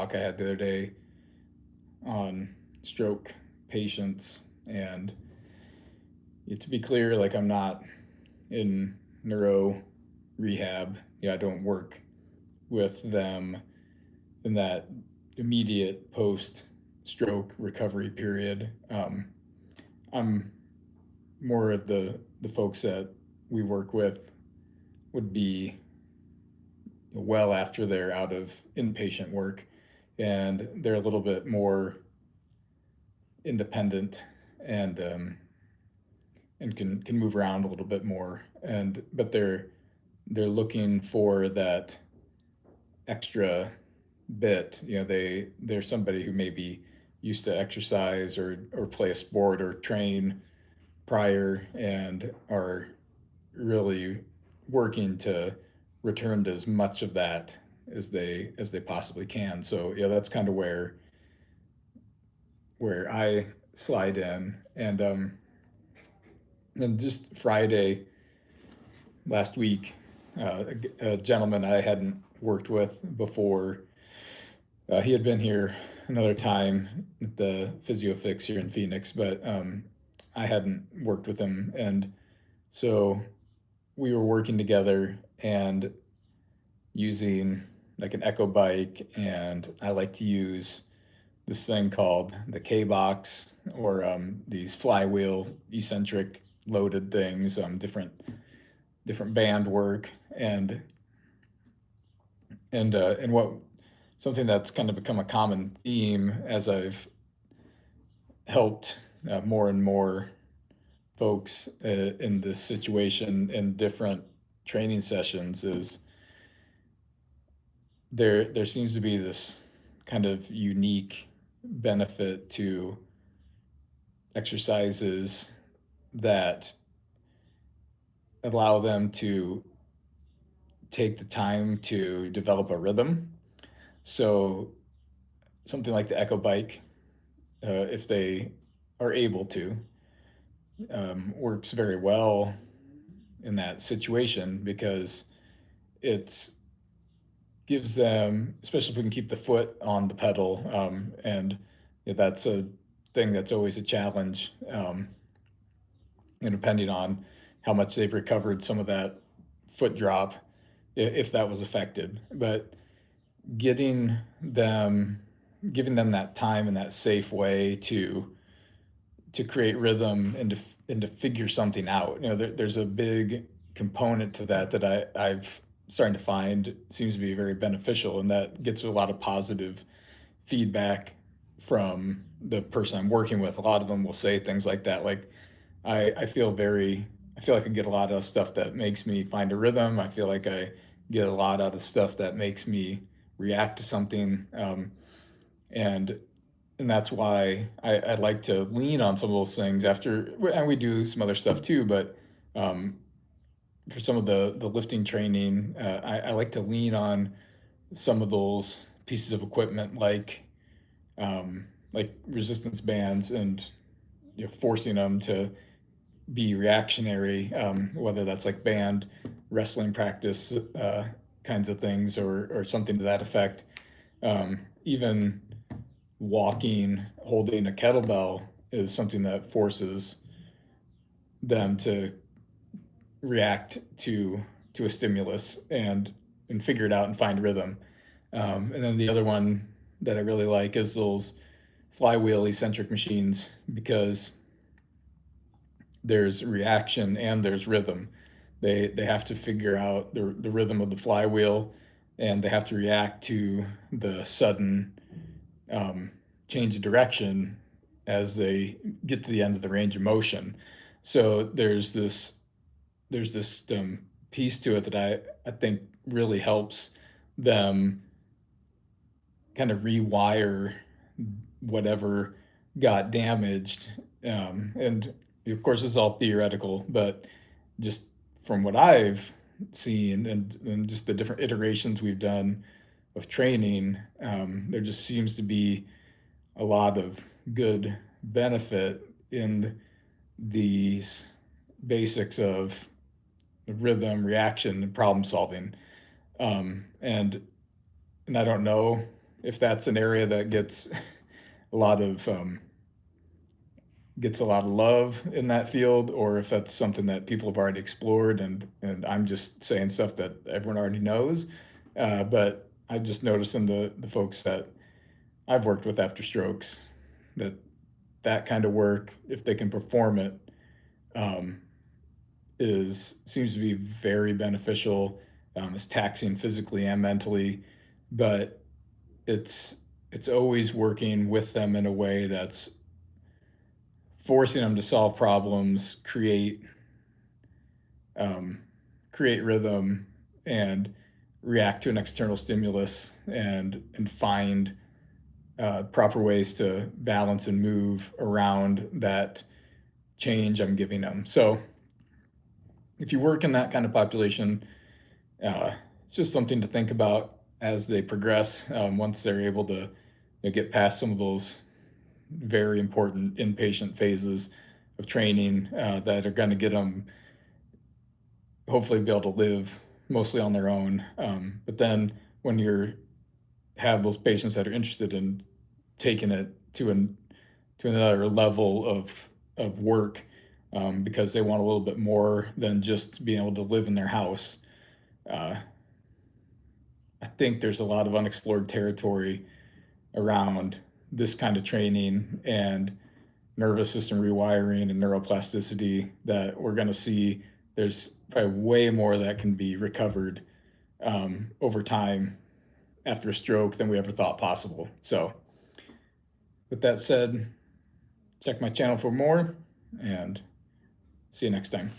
talk I had the other day on stroke patients. And to be clear, like I'm not in neuro rehab. I don't work with them in that immediate post stroke recovery period. I'm more of the folks that we work with would be well after they're out of inpatient work, and they're a little bit more independent and can move around a little bit more, and but they're looking for that extra bit. They're somebody who maybe used to exercise or play a sport or train prior and are really working to return to as much of that as they possibly can. So yeah, that's kind of where I slide in. And just Friday last week, a gentleman I hadn't worked with before, he had been here another time at the PhysioFix here in Phoenix, but I hadn't worked with him, and so we were working together and using like an Echo bike, and I like to use this thing called the K box, or these flywheel eccentric loaded things, different band work, and what something that's kind of become a common theme as I've helped more and more folks in this situation in different training sessions is there seems to be this kind of unique benefit to exercises that allow them to take the time to develop a rhythm. So something like the Echo Bike, if they are able to, works very well in that situation because it gives them, especially if we can keep the foot on the pedal, and that's a thing that's always a challenge, depending on how much they've recovered some of that foot drop, if that was affected. But getting them, giving them that time and that safe way to create rhythm and to figure something out. There's a big component to that I've starting to find seems to be very beneficial, and that gets a lot of positive feedback from the person I'm working with. A lot of them will say things like that, like I feel very, I feel like I get a lot of stuff that makes me find a rhythm. I feel like I get a lot out of stuff that makes me react to something, and and that's why I like to lean on some of those things after, and we do some other stuff too. But um, for some of the lifting training, I like to lean on some of those pieces of equipment, like resistance bands, and forcing them to be reactionary, whether that's like band wrestling practice kinds of things, or something to that effect. Even walking, holding a kettlebell is something that forces them to react to a stimulus and figure it out and find rhythm. And then the other one that I really like is those flywheel eccentric machines, because there's reaction and there's rhythm. They have to figure out the rhythm of the flywheel, and they have to react to the sudden um, change of direction as they get to the end of the range of motion. So there's this piece to it that I think really helps them kind of rewire whatever got damaged. And of course, this is all theoretical, but just from what I've seen, and just the different iterations we've done of training, there just seems to be a lot of good benefit in these basics of rhythm, reaction, and problem solving. And I don't know if that's an area that a lot of gets a lot of love in that field, or if that's something that people have already explored, and I'm just saying stuff that everyone already knows. But I've just noticed in the folks that I've worked with after strokes that that kind of work, if they can perform it, um, is seems to be very beneficial. It's taxing physically and mentally, but it's it's always working with them in a way that's forcing them to solve problems, um, create rhythm, and react to an external stimulus, and find proper ways to balance and move around that change I'm giving them. So if you work in that kind of population, uh, it's just something to think about as they progress. Once they're able to get past some of those very important inpatient phases of training that are going to get them hopefully be able to live mostly on their own. But then when you have those patients that are interested in taking it to another level of work, because they want a little bit more than just being able to live in their house. Uh, I think there's a lot of unexplored territory around this kind of training and nervous system rewiring and neuroplasticity that we're going to see. There's probably way more that can be recovered over time after a stroke than we ever thought possible. So, with that said, check my channel for more, and see you next time.